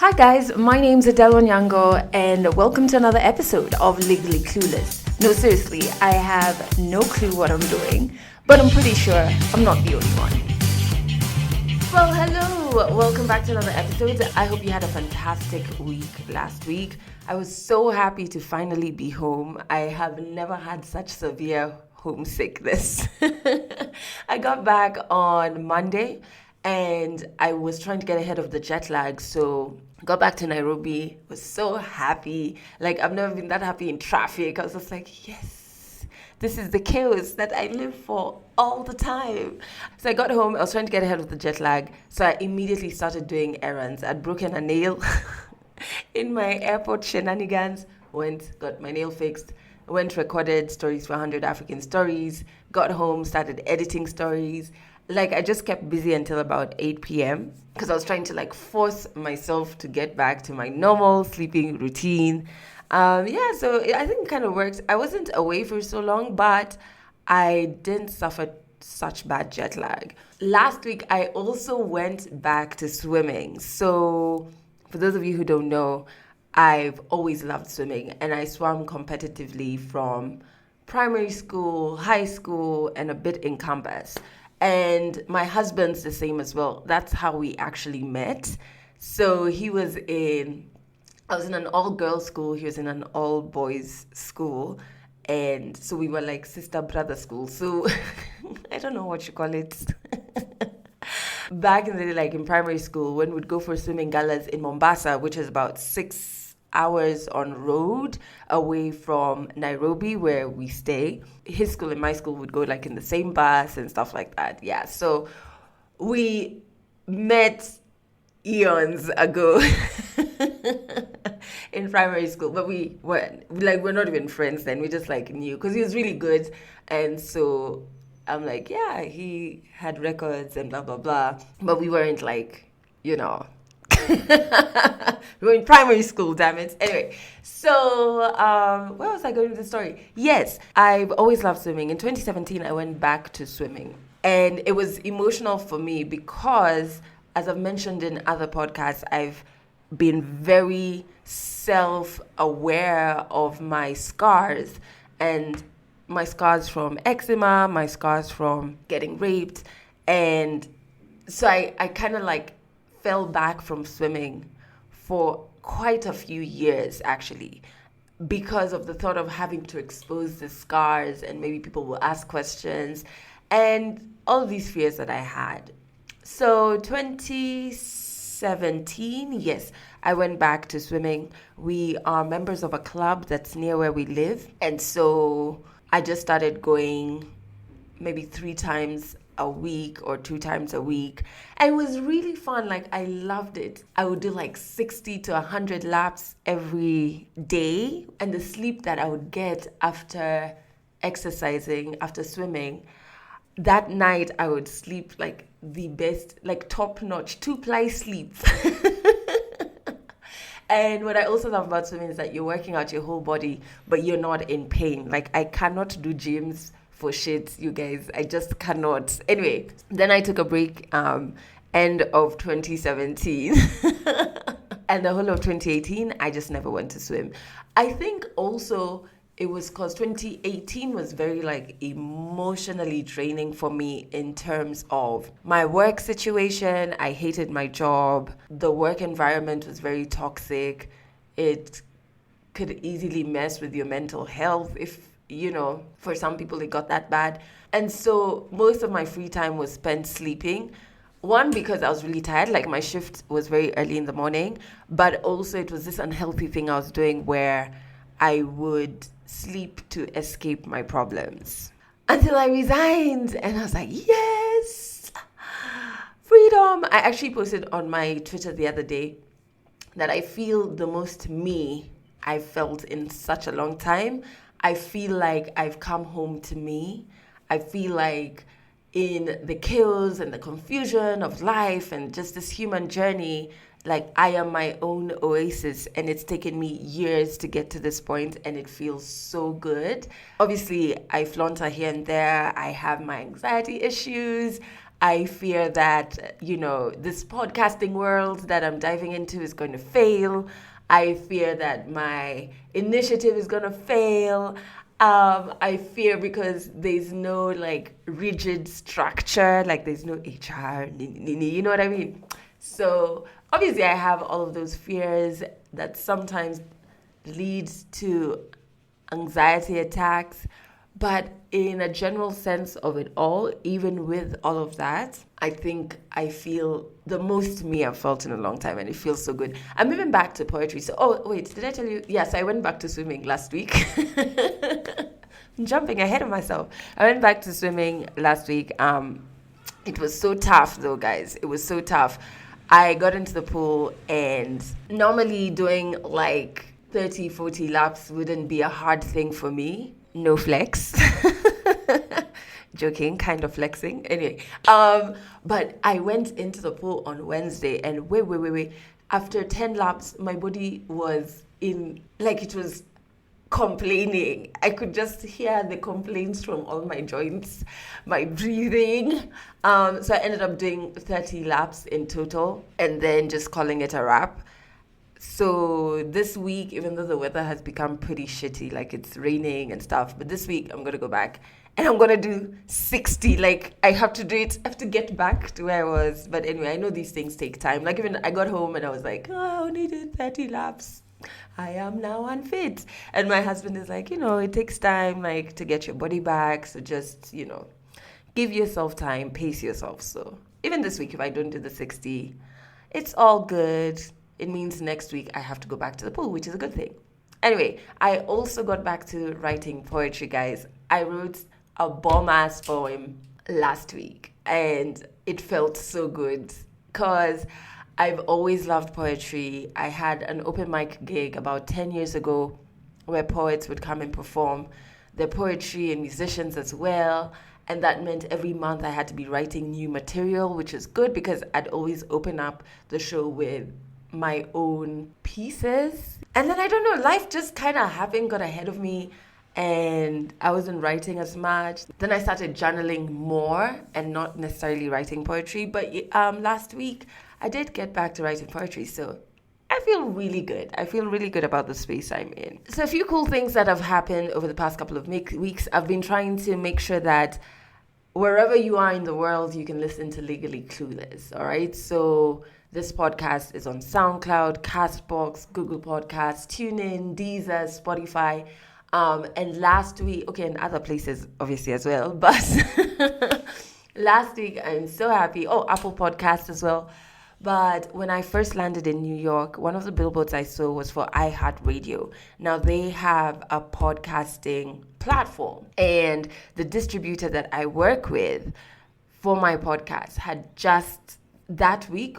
Hi guys, my name's Adele Onyango and welcome to another episode of Legally Clueless. No, seriously, I have no clue what I'm doing, but I'm pretty sure I'm not the only one. Well, hello, welcome back to another episode. I hope you had a fantastic week last week. I was so happy to finally be home. I have never had such severe homesickness. I got back on Monday and I was trying to get ahead of the jet lag, so got back to Nairobi, was so happy. Like, I've never been that happy in traffic. I was just like, yes, this is the chaos that I live for all the time. So I got home, I was trying to get ahead of the jet lag, so I immediately started doing errands. I'd broken a nail in my airport shenanigans, got my nail fixed, recorded stories for 100 African Stories, got home, started editing stories. Like, I just kept busy until about 8 p.m. because I was trying to force myself to get back to my normal sleeping routine. So I think it kind of works. I wasn't away for so long, but I didn't suffer such bad jet lag. Last week, I also went back to swimming. So for those of you who don't know, I've always loved swimming and I swam competitively from primary school, high school, and a bit in campus. And my husband's the same as well. That's how we actually met. So I was in an all-girls school. He was in an all-boys school. And so we were like sister-brother school. So I don't know what you call it. Back in the day, like in primary school, when we'd go for swimming galas in Mombasa, which is about 6 hours on road away from Nairobi where we stay. His school and my school would go in the same bus and stuff like that. Yeah, so we met eons ago in primary school, but we're not even friends then. We just knew because he was really good, and so I'm like, yeah, he had records and blah blah blah, but we weren't we were in primary school, damn it. Anyway, so where was I going with the story? Yes, I've always loved swimming. In 2017, I went back to swimming. And it was emotional for me because, as I've mentioned in other podcasts, I've been very self-aware of my scars. And my scars from eczema, my scars from getting raped. And so I kind of fell back from swimming for quite a few years, actually, because of the thought of having to expose the scars and maybe people will ask questions and all these fears that I had. So 2017, yes, I went back to swimming. We are members of a club that's near where we live. And so I just started going maybe 3 times a week or 2 times a week. And it was really fun. I loved it. I would do 60 to 100 laps every day. And the sleep that I would get after exercising, after swimming, that night I would sleep the best, top-notch, 2-ply sleep. And what I also love about swimming is that you're working out your whole body, but you're not in pain. I cannot do gyms for shit, you guys. I just cannot. Anyway, then I took a break end of 2017. And the whole of 2018, I just never went to swim. I think also it was because 2018 was very emotionally draining for me in terms of my work situation. I hated my job. The work environment was very toxic. It could easily mess with your mental health if for some people it got that bad. And so most of my free time was spent sleeping. One, because I was really tired, my shift was very early in the morning, but also it was this unhealthy thing I was doing where I would sleep to escape my problems. Until I resigned and I was like, yes, freedom. I actually posted on my Twitter the other day that I feel the most me I've felt in such a long time. I feel like I've come home to me. I feel like in the chaos and the confusion of life and just this human journey, I am my own oasis, and it's taken me years to get to this point, and it feels so good. Obviously, I flaunt her here and there. I have my anxiety issues. I fear that, this podcasting world that I'm diving into is going to fail. I fear that my initiative is going to fail. I fear because there's no like rigid structure, like there's no HR, you know what I mean? So obviously I have all of those fears that sometimes leads to anxiety attacks. But in a general sense of it all, even with all of that, I think I feel the most me I've felt in a long time, and it feels so good. I'm moving back to poetry. So, oh, wait, did I tell you? Yes, I went back to swimming last week. I'm jumping ahead of myself. I went back to swimming last week. It was so tough, though, guys. It was so tough. I got into the pool, and normally doing like 30, 40 laps wouldn't be a hard thing for me. No flex. Joking, kind of flexing. Anyway, but I went into the pool on Wednesday, and wait. After 10 laps, my body was in, like, it was complaining. I could just hear the complaints from all my joints, my breathing. So I ended up doing 30 laps in total, and then just calling it a wrap. So this week, even though the weather has become pretty shitty, like it's raining and stuff, but this week I'm going to go back and I'm going to do 60. Like I have to do it. I have to get back to where I was. But anyway, I know these things take time. Like even I got home and I was like, I only did 30 laps. I am now unfit. And my husband is like, it takes time like to get your body back. So just, give yourself time, pace yourself. So even this week, if I don't do the 60, it's all good. It means next week I have to go back to the pool, which is a good thing. Anyway, I also got back to writing poetry, guys. I wrote a bomb-ass poem last week, and it felt so good because I've always loved poetry. I had an open mic gig about 10 years ago where poets would come and perform their poetry and musicians as well. And that meant every month I had to be writing new material, which is good because I'd always open up the show with my own pieces. And then I don't know, life just kind of got ahead of me and I wasn't writing as much. Then I started journaling more and not necessarily writing poetry. But last week I did get back to writing poetry. So I feel really good. I feel really good about the space I'm in. So a few cool things that have happened over the past couple of weeks. I've been trying to make sure that wherever you are in the world, you can listen to Legally Clueless. All right. So this podcast is on SoundCloud, Castbox, Google Podcasts, TuneIn, Deezer, Spotify, and last week, and other places obviously as well, but last week I'm so happy. Apple Podcasts as well. But when I first landed in New York, one of the billboards I saw was for iHeartRadio. Now they have a podcasting platform, and the distributor that I work with for my podcast had just that week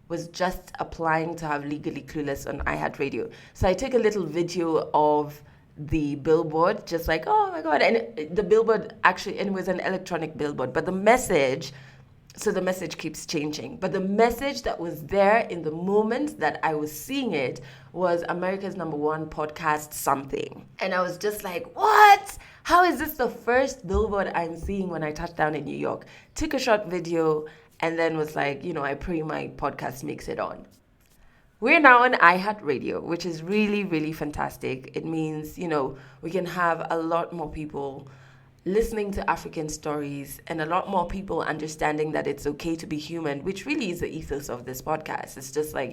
was just applying to have Legally Clueless on iHeartRadio. So I took a little video of the billboard, just like, oh my God. And the billboard actually, and it was an electronic billboard, but the message keeps changing. But the message that was there in the moment that I was seeing it was America's #1 podcast something. And I was just like, what? How is this the first billboard I'm seeing when I touch down in New York? Took a short video and then was like, I pray my podcast makes it on. We're now on iHeartRadio, which is really, really fantastic. It means, we can have a lot more people listening to African stories and a lot more people understanding that it's okay to be human, which really is the ethos of this podcast. It's just like,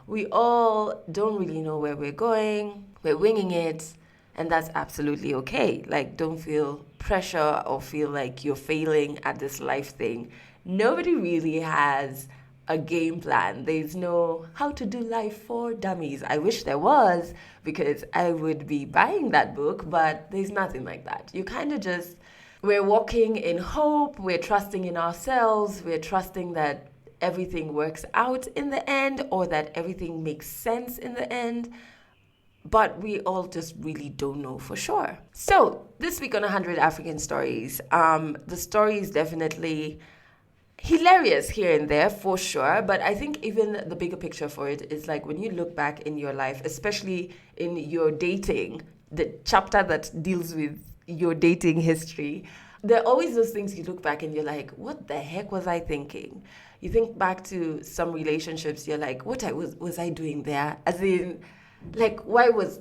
we all don't really know where we're going. We're winging it. And that's absolutely okay. Like, don't feel pressure or feel like you're failing at this life thing. Nobody really has a game plan. There's no how to do life for dummies. I wish there was, because I would be buying that book, but there's nothing like that. You kind of just, we're walking in hope, we're trusting in ourselves, we're trusting that everything works out in the end or that everything makes sense in the end. But we all just really don't know for sure. So this week on 100 African Stories, the story is definitely hilarious here and there for sure, but I think even the bigger picture for it is like when you look back in your life, especially in your dating, the chapter that deals with your dating history, there are always those things you look back and you're like, what the heck was I thinking? You think back to some relationships, you're like, what was I doing there? As in, like, what was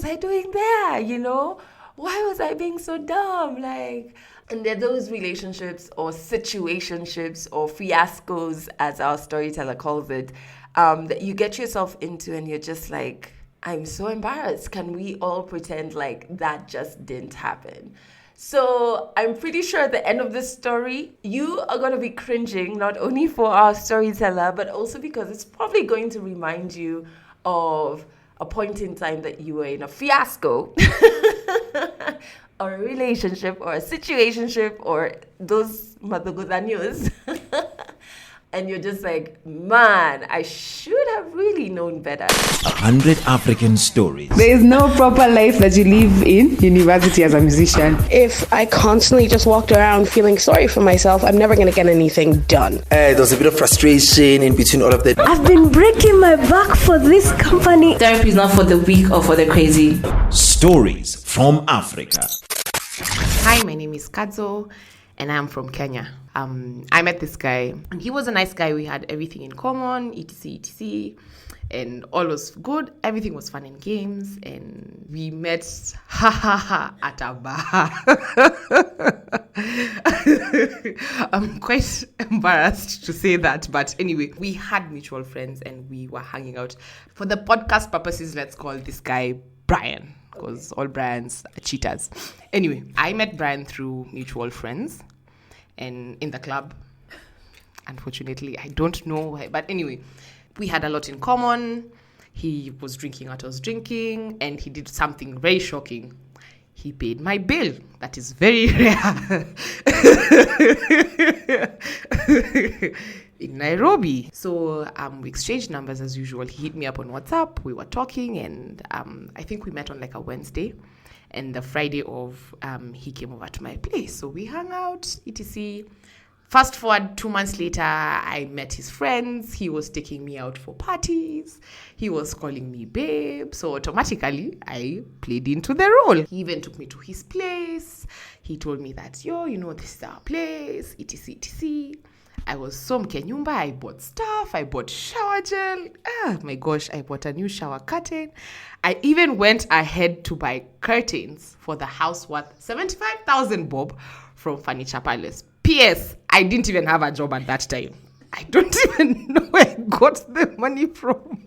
I doing there? You know, why was I being so dumb? Like, and there are those relationships or situationships or fiascos, as our storyteller calls it, that you get yourself into and you're just like, I'm so embarrassed. Can we all pretend like that just didn't happen? So I'm pretty sure at the end of this story, you are going to be cringing, not only for our storyteller, but also because it's probably going to remind you of a point in time that you were in a fiasco or a relationship or a situationship or those madogozanios. And you're just like, man, I should have really known better. 100 African stories. There is no proper life that you live in university as a musician. If I constantly just walked around feeling sorry for myself, I'm never going to get anything done. There was a bit of frustration in between all of that. I've been breaking my back for this company. Therapy is not for the weak or for the crazy. Stories from Africa. Hi, my name is Kadzo, and I'm from Kenya. I met this guy, and he was a nice guy. We had everything in common, etc., and all was good. Everything was fun and games, and we met at a bar. I'm quite embarrassed to say that, but anyway, we had mutual friends, and we were hanging out. For the podcast purposes, let's call this guy Brian, because all Brians are cheaters. Anyway, I met Brian through mutual friends. And in the club, unfortunately, I don't know why. But anyway, we had a lot in common. He was drinking what I was drinking. And he did something very shocking. He paid my bill. That is very rare. In Nairobi. So we exchanged numbers as usual. He hit me up on WhatsApp. We were talking. And I think we met on like a Wednesday. And the Friday of, he came over to my place. So we hung out, etc. Fast forward 2 months later, I met his friends. He was taking me out for parties. He was calling me babe. So automatically, I played into the role. He even took me to his place. He told me that, this is our place, etc. I was so mkenyumba. I bought stuff. I bought shower gel. Oh my gosh, I bought a new shower curtain. I even went ahead to buy curtains for the house worth 75,000 bob from Furniture Palace. P.S. I didn't even have a job at that time. I don't even know where I got the money from.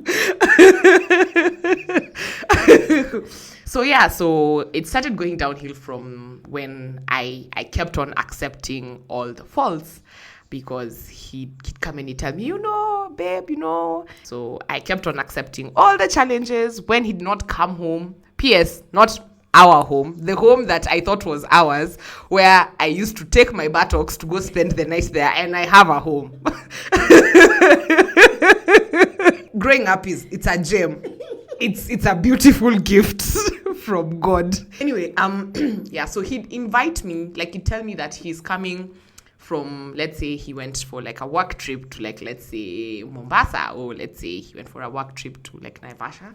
So it started going downhill from when I kept on accepting all the faults. Because he'd come and he'd tell me, babe. So I kept on accepting all the challenges when he'd not come home. P.S. Not our home. The home that I thought was ours, where I used to take my buttocks to go spend the night there, and I have a home. Growing up it's a gem. It's a beautiful gift from God. Anyway, so he'd invite me, like he'd tell me that he's coming from, let's say he went for like a work trip to like, let's say Mombasa, or let's say he went for a work trip to like Naivasha.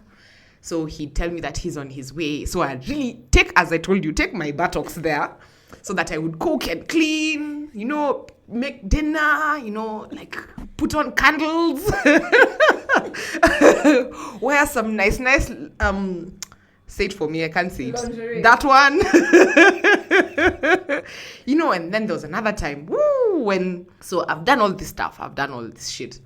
So he'd tell me that he's on his way. So I'd really take my buttocks there so that I would cook and clean, make dinner, like put on candles, wear some nice, say it for me, I can't say it. Lingerie. That one. And then there was another time, so I've done all this stuff, I've done all this shit.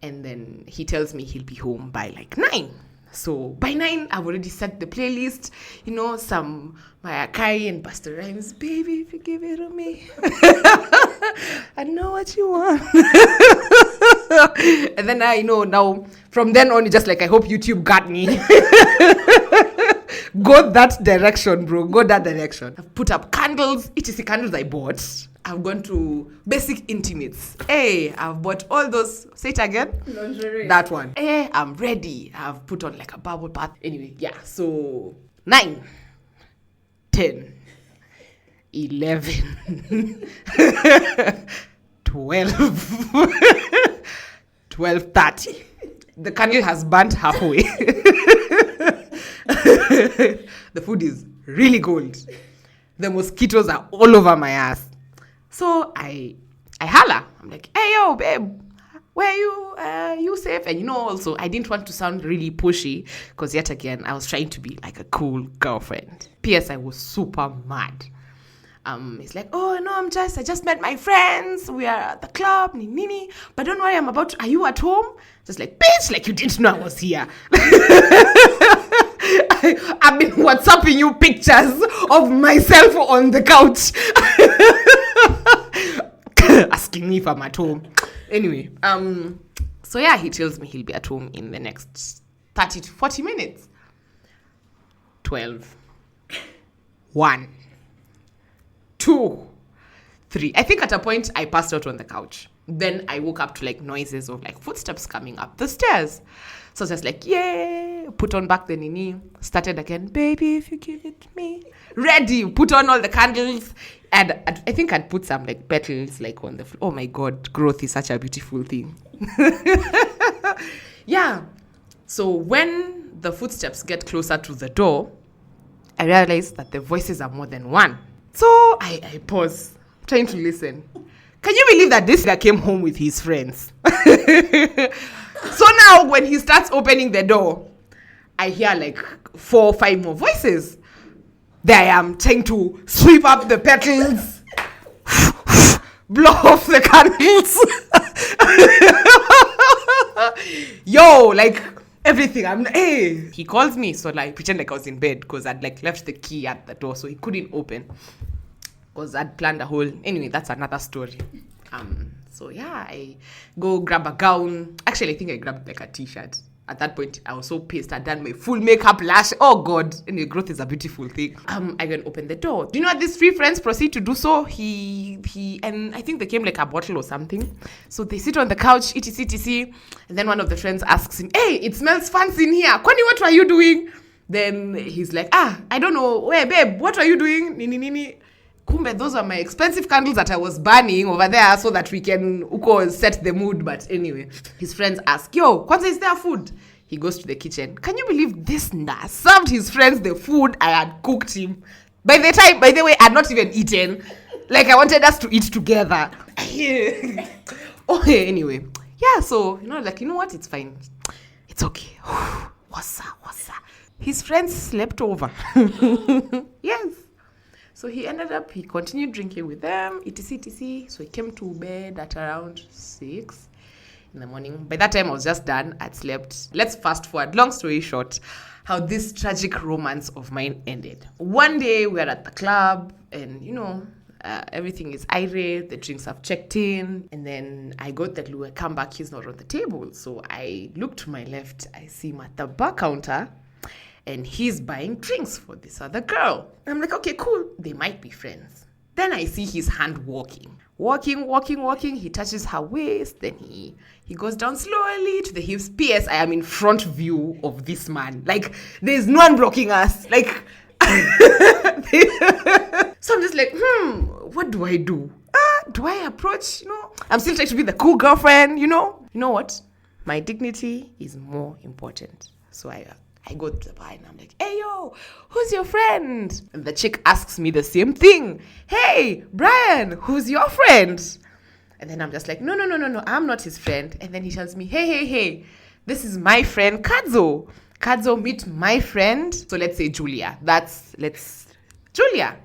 And then he tells me he'll be home by like 9. So by 9, I've already set the playlist, some Mariah Carey and Busta Rhymes. Baby, if you give it to me, I know what you want. And then I know now, from then on, it's just like, I hope YouTube got me. Go that direction, bro. Go that direction. I've put up candles, etc. candles I bought. I've gone to Basic Intimates. Hey, I've bought all those. Say it again. Lingerie. That one. Hey, I'm ready. I've put on like a bubble bath. Anyway, yeah. So 9, 10, 11, 12, 12:30. The candle has burnt halfway. The food is really cold. The mosquitoes are all over my ass. So I holla. I'm like, hey, yo, babe, where are you? You safe? And also, I didn't want to sound really pushy because yet again, I was trying to be like a cool girlfriend. P.S. I was super mad. He's like, oh, no, I just met my friends. We are at the club, nini. But don't worry, are you at home? Just like, bitch, like you didn't know I was here. I've been WhatsApping you pictures of myself on the couch. Asking me if I'm at home. Anyway, so yeah, he tells me he'll be at home in the next 30 to 40 minutes. 12. 1. 2, 3. I think at a point I passed out on the couch. Then I woke up to like noises of like footsteps coming up the stairs. So I was just like, yeah, put on back the nini, started again, baby, if you give it to me. Ready, put on all the candles. And I think I'd put some like petals like on the floor. Oh my God, growth is such a beautiful thing. Yeah. So when the footsteps get closer to the door, I realized that the voices are more than one. So I pause, trying to listen. Can you believe that this guy came home with his friends? So now when he starts opening the door, I hear like 4 or 5 more voices. There I am trying to sweep up the petals, blow off the candles. Yo, like everything. Hey. He calls me, so like pretend like I was in bed because I'd like left the key at the door, so he couldn't open. Because I'd planned a whole... Anyway, that's another story. So yeah, I go grab a gown. Actually, I think I grabbed like a t-shirt. At that point, I was so pissed. I'd done my full makeup, lash. Oh God. Anyway, growth is a beautiful thing. I can open the door. Do you know what these 3 friends proceed to do so? He and I think they came like a bottle or something. So they sit on the couch, etc. And then one of the friends asks him, hey, it smells fancy in here. Kwani, what were you doing? Then he's like, I don't know. Hey, babe, what are you doing? Nini. Kumbe, those are my expensive candles that I was burning over there so that we can set the mood. But anyway, his friends ask, yo, Kwanza, is there food? He goes to the kitchen. Can you believe this nurse served his friends the food I had cooked him? By the way, I had not even eaten. Like, I wanted us to eat together. Okay, anyway. Yeah, so, like, you know what? It's fine. It's okay. What's up? His friends slept over. Yes. So he continued drinking with them, etc. So he came to bed at around 6 in the morning. By that time, I was just done. I'd slept. Let's fast forward. Long story short, how this tragic romance of mine ended. One day, we were at the club and, everything is irate. The drinks have checked in. And then I got that Lou, come back, he's not on the table. So I look to my left. I see him at the bar counter. And he's buying drinks for this other girl. I'm like, okay, cool. They might be friends. Then I see his hand walking. Walking. He touches her waist. Then he goes down slowly to the hips. P.S. I am in front view of this man. Like, there's no one blocking us. Like, so I'm just like, what do I do? Do I approach? I'm still trying to be the cool girlfriend, You know what? My dignity is more important. So I go to the bar and I'm like, hey, yo, who's your friend? And the chick asks me the same thing. Hey, Brian, who's your friend? And then I'm just like, no, I'm not his friend. And then he tells me, hey, this is my friend, Kadzo. Kadzo, meet my friend. So let's say Julia. Julia.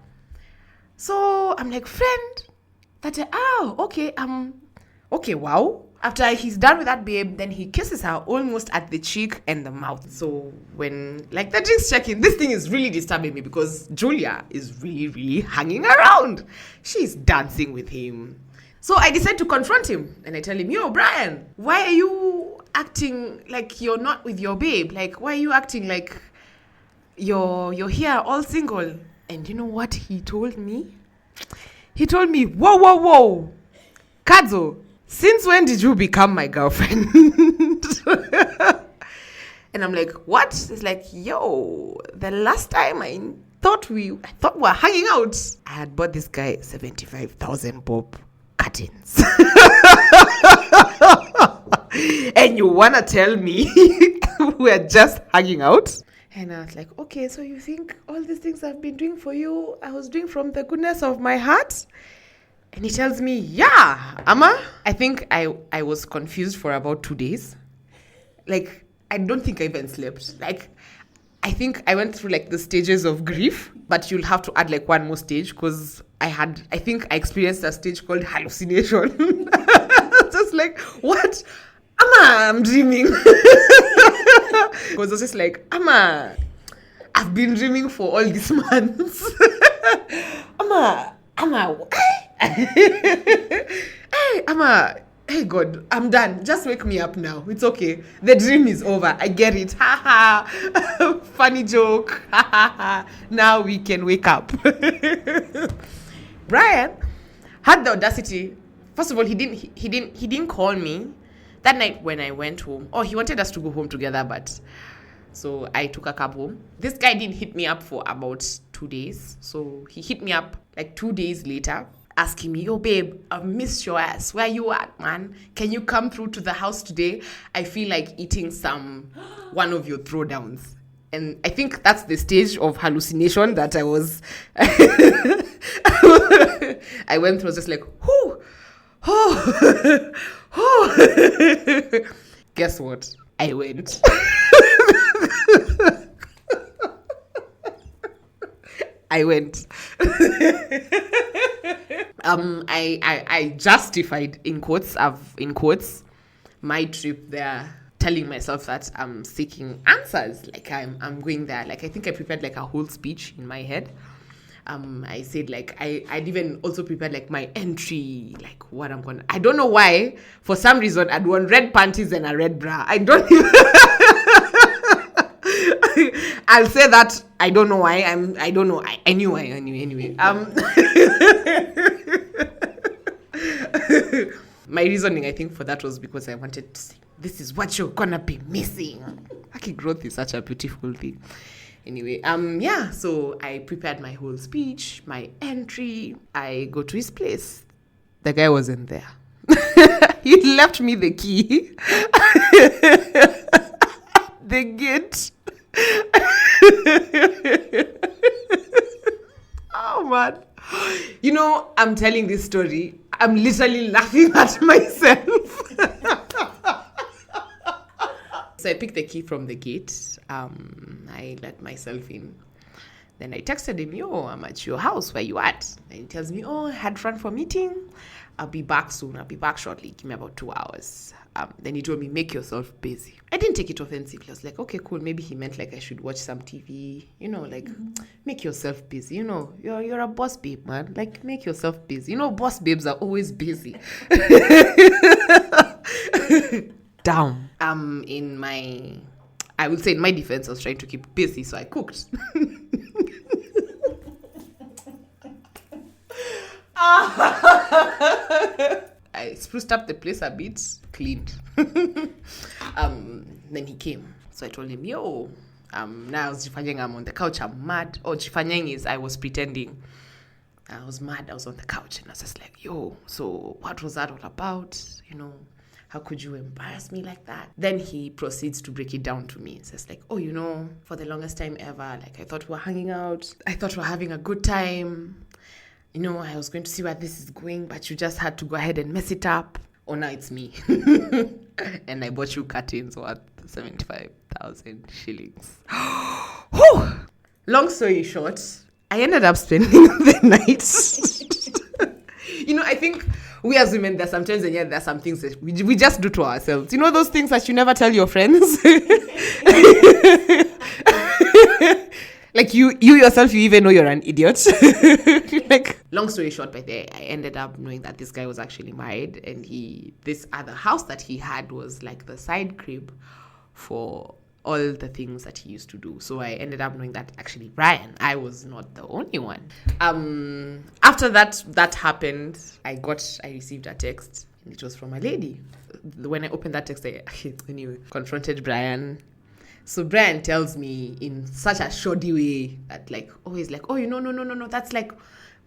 So I'm like, friend? Okay, wow. After he's done with that babe, then he kisses her almost at the cheek and the mouth. So when, the drinks check in, this thing is really disturbing me because Julia is really, really hanging around. She's dancing with him. So I decide to confront him and I tell him, yo, Brian, why are you acting like you're not with your babe? Like, why are you acting like you're here all single? And you know what he told me? He told me, whoa, Kadzo, since when did you become my girlfriend? And I'm like, what? It's like, yo, the last time I thought we were hanging out, I had bought this guy 75,000 bob curtains. And you wanna tell me we're just hanging out? And I was like, okay, so you think all these things I've been doing for you, I was doing from the goodness of my heart? And he tells me, yeah, Amma. I think I was confused for about 2 days. Like, I don't think I even slept. Like, I think I went through like the stages of grief, but you'll have to add like one more stage because I think I experienced a stage called hallucination. Just like, what? Amma, I'm dreaming. Because I was just like, Amma, I've been dreaming for all these months. Amma, hey, Amma, hey God, I'm done. Just wake me up now. It's okay. The dream is over. I get it. Ha ha. Funny joke. Ha ha ha. Now we can wake up. Brian had the audacity. First of all, he didn't call me that night when I went home. Oh, he wanted us to go home together, but so I took a cab home. This guy didn't hit me up for about 2 days. So he hit me up like 2 days later, asking me, yo, babe, I've missed your ass. Where you at, man? Can you come through to the house today? I feel like eating one of your throwdowns. And I think that's the stage of hallucination that I was. I went through, just like, whoo, oh, oh. Guess what? I went. I went. I justified in quotes my trip there, telling myself that I'm seeking answers. Like I'm going there. Like I think I prepared like a whole speech in my head. I said like I'd even also prepared like my entry, like what I'm gonna. I don't know why. For some reason, I'd worn red panties and a red bra. I don't even. I'll say that I don't know why. I don't know. I knew why anyway. My reasoning, I think, for that was because I wanted to say, this is what you're gonna be missing. Okay, growth is such a beautiful thing. Anyway, so I prepared my whole speech, my entry. I go to his place. The guy wasn't there. He left me the key. The gate. Oh man, you know, I'm telling this story, I'm literally laughing at myself. So I picked the key from the gate. I let myself in. Then I texted him, yo, I'm at your house, where you at? And he tells me, oh, I had run for a meeting, I'll be back soon, I'll be back shortly, give me about 2 hours. Then he told me, make yourself busy. I didn't take it offensively. I was like, okay, cool. Maybe he meant like I should watch some TV, you know, like make yourself busy. You know, you're a boss babe, man. Like make yourself busy. You know, boss babes are always busy. Down. I would say in my defense, I was trying to keep busy, so I cooked. I spruced up the place a bit, cleaned. Then he came. So I told him, yo, now I was jifanying, I'm on the couch, I'm mad. Oh, jifanying is I was pretending. I was mad, I was on the couch, and I was just like, yo, so what was that all about? You know, how could you embarrass me like that? Then he proceeds to break it down to me. It's just like, oh, you know, for the longest time ever, like I thought we were hanging out. I thought we were having a good time. You know, I was going to see where this is going, but you just had to go ahead and mess it up. Oh, now it's me. And I bought you curtains worth 75,000 shillings. Long story short, I ended up spending the night. You know, I think we as women, there's sometimes, and yet there's some things that we just do to ourselves. You know those things that you never tell your friends? Like you yourself, you even know you're an idiot. Like, long story short, by there, I ended up knowing that this guy was actually married, and this other house that he had was like the side crib for all the things that he used to do. So I ended up knowing that actually, Brian, I was not the only one. After that happened, I received a text, and it was from a lady. When I opened that text, I confronted Brian. So Brian tells me in such a shoddy way that he's like, oh, no, that's like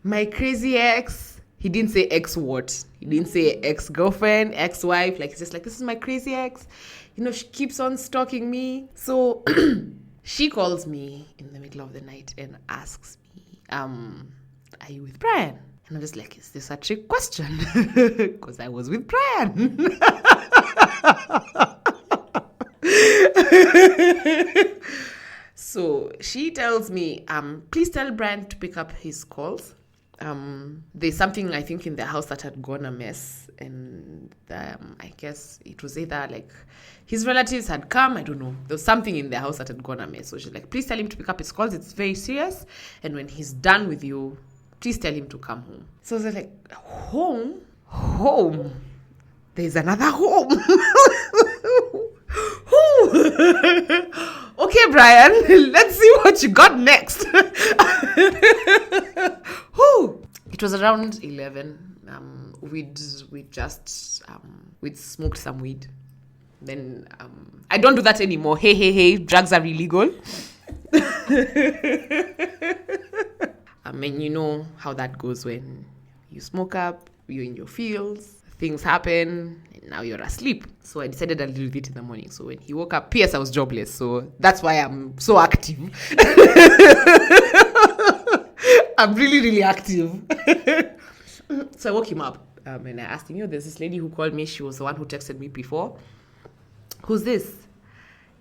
my crazy ex. He didn't say ex what? He didn't say ex-girlfriend, ex-wife. Like, he's just like, this is my crazy ex. You know, she keeps on stalking me. So she calls me in the middle of the night and asks me, are you with Brian? And I'm just like, is this a trick question? Because I was with Brian. So she tells me, please tell Brian to pick up his calls. There's something, I think, in the house that had gone amiss. And I guess it was either like his relatives had come. I don't know. There was something in the house that had gone amiss. So she's like, please tell him to pick up his calls. It's very serious. And when he's done with you, please tell him to come home. So I was like, home? Home? There's another home. Okay, Brian, let's see what you got next. It was around 11. We'd smoked some weed. Then I don't do that anymore. Hey, drugs are illegal. I mean, you know how that goes when you smoke up, you're in your fields, things happen, and now you're asleep. So I decided I'll do it in the morning. So when he woke up, P.S. I was jobless, so that's why I'm so active. I'm really, really active. So I woke him up, and I asked him, there's this lady who called me. She was the one who texted me before. Who's this?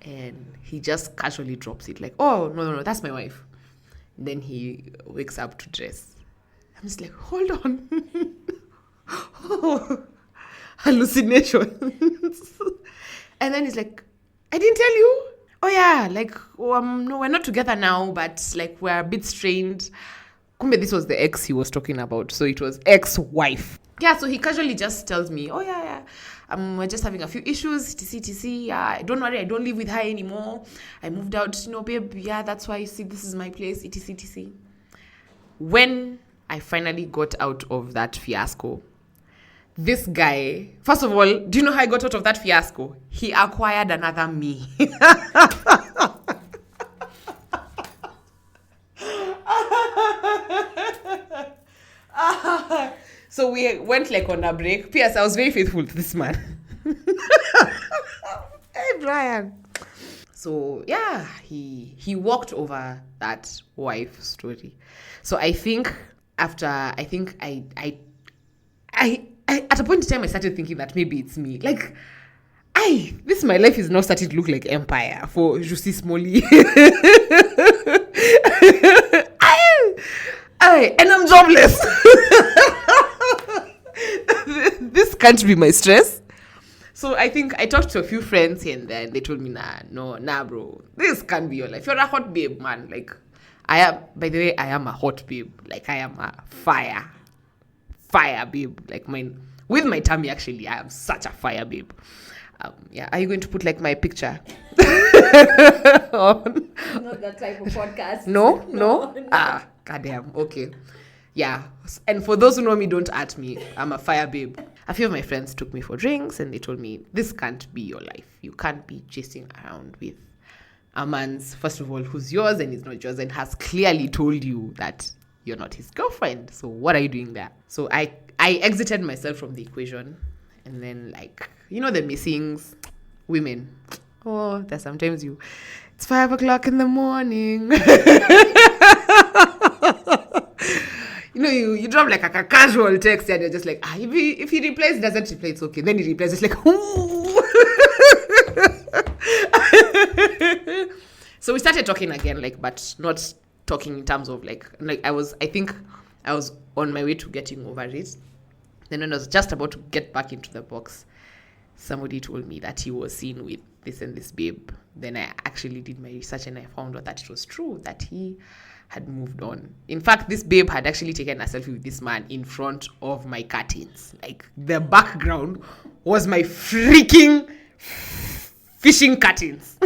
And he just casually drops it, like, oh, no, that's my wife. Then he wakes up to dress. I'm just like, hold on. Oh, hallucinations. And then he's like, I didn't tell you. Oh yeah, like, no, we're not together now, but like we're a bit strained. Kumbe, this was the ex he was talking about. So it was ex-wife. Yeah, so he casually just tells me, oh yeah. We're just having a few issues, etc. Yeah, don't worry, I don't live with her anymore. I moved out, babe. Yeah, that's why you see this is my place, etc. When I finally got out of that fiasco, this guy, first of all, do you know how I got out of that fiasco? He acquired another me. So we went like on a break. P.S. I was very faithful to this man. Hey, Brian. So yeah, he walked over that wife story. So I think after, I at a point in time I started thinking that maybe it's me. Like, my life is now starting to look like empire for Justice Molly. And I'm jobless. This can't be my stress. So I think I talked to a few friends here and there, and they told me, nah, bro, this can't be your life. You're a hot babe, man. Like, by the way, I am a hot babe. Like, I am a fire babe. Like, with my tummy, actually, I am such a fire babe. Yeah, are you going to put like my picture? On? Not that type of podcast. No. Goddamn. Okay. Yeah. And for those who know me, don't at me. I'm a fire babe. A few of my friends took me for drinks and they told me, this can't be your life. You can't be chasing around with a man's, first of all, who's yours and is not yours and has clearly told you that you're not his girlfriend. So what are you doing there? So I exited myself from the equation. And then, like, the missings, women. Oh, there's sometimes it's 5 o'clock in the morning. You drop like a casual text and you're just like, if he replies, doesn't reply, it's okay. Then he replies, it's like, ooh. So we started talking again, like, but not talking in terms of like I think I was on my way to getting over it. Then when I was just about to get back into the box, somebody told me that he was seen with this and this babe. Then I actually did my research and I found out that it was true, that he had moved on. In fact, this babe had actually taken a selfie with this man in front of my curtains. Like, the background was my freaking fishing curtains.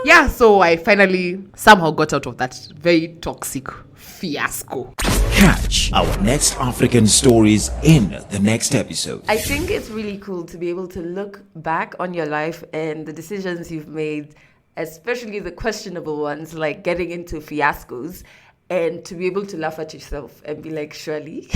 Yeah, so I finally somehow got out of that very toxic fiasco. Catch our next African stories in the next episode. I think it's really cool to be able to look back on your life and the decisions you've made, especially the questionable ones like getting into fiascos, And to be able to laugh at yourself and be like, Shirley,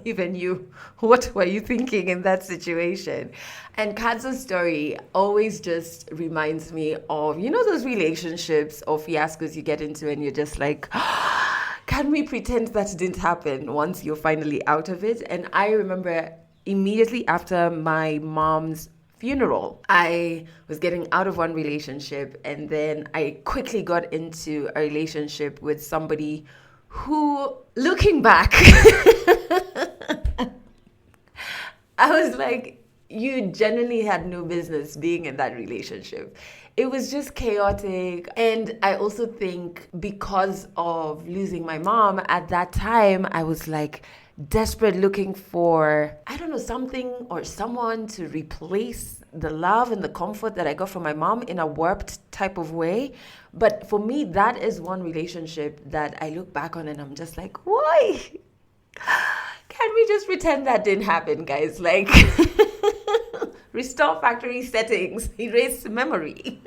even you, what were you thinking in that situation? And Kadzo's story always just reminds me of, those relationships or fiascos you get into and you're just like, can we pretend that didn't happen once you're finally out of it? And I remember immediately after my mom's funeral, I was getting out of one relationship and then I quickly got into a relationship with somebody who, looking back, I was like, you genuinely had no business being in that relationship. It was just chaotic. And I also think because of losing my mom at that time, I was like, desperate looking for, something or someone to replace the love and the comfort that I got from my mom in a warped type of way. But for me, that is one relationship that I look back on and I'm just like, why? Can we just pretend that didn't happen, guys? Like, restore factory settings, erase memory.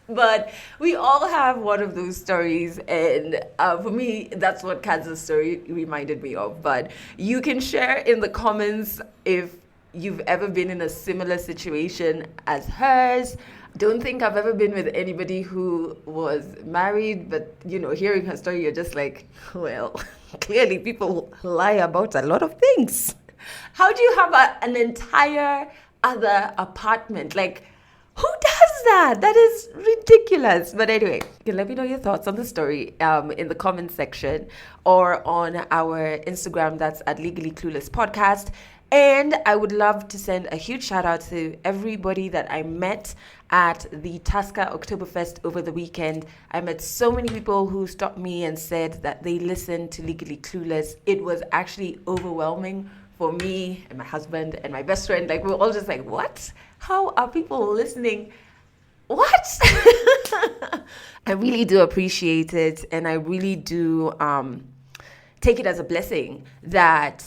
But we all have one of those stories, and for me, that's what Kadzo's story reminded me of. But you can share in the comments if you've ever been in a similar situation as hers. Don't think I've ever been with anybody who was married, but hearing her story, you're just like, well, clearly people lie about a lot of things. How do you have an entire other apartment? Like, who does that? That is ridiculous. But anyway, you can let me know your thoughts on the story in the comments section or on our Instagram. That's at Legally Clueless Podcast. And I would love to send a huge shout out to everybody that I met at the Tusker Oktoberfest over the weekend. I met so many people who stopped me and said that they listened to Legally Clueless. It was actually overwhelming for me and my husband and my best friend. Like, we were all just like, what? How are people listening? What? I really do appreciate it. And I really do take it as a blessing that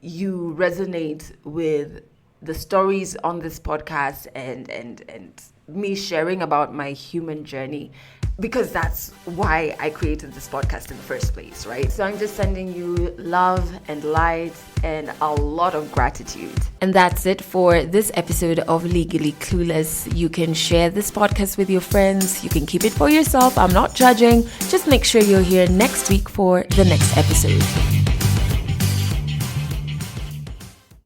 you resonate with the stories on this podcast and me sharing about my human journey, because that's why I created this podcast in the first place, right? So I'm just sending you love and light and a lot of gratitude. And that's it for this episode of Legally Clueless. You can share this podcast with your friends. You can keep it for yourself. I'm not judging. Just make sure you're here next week for the next episode.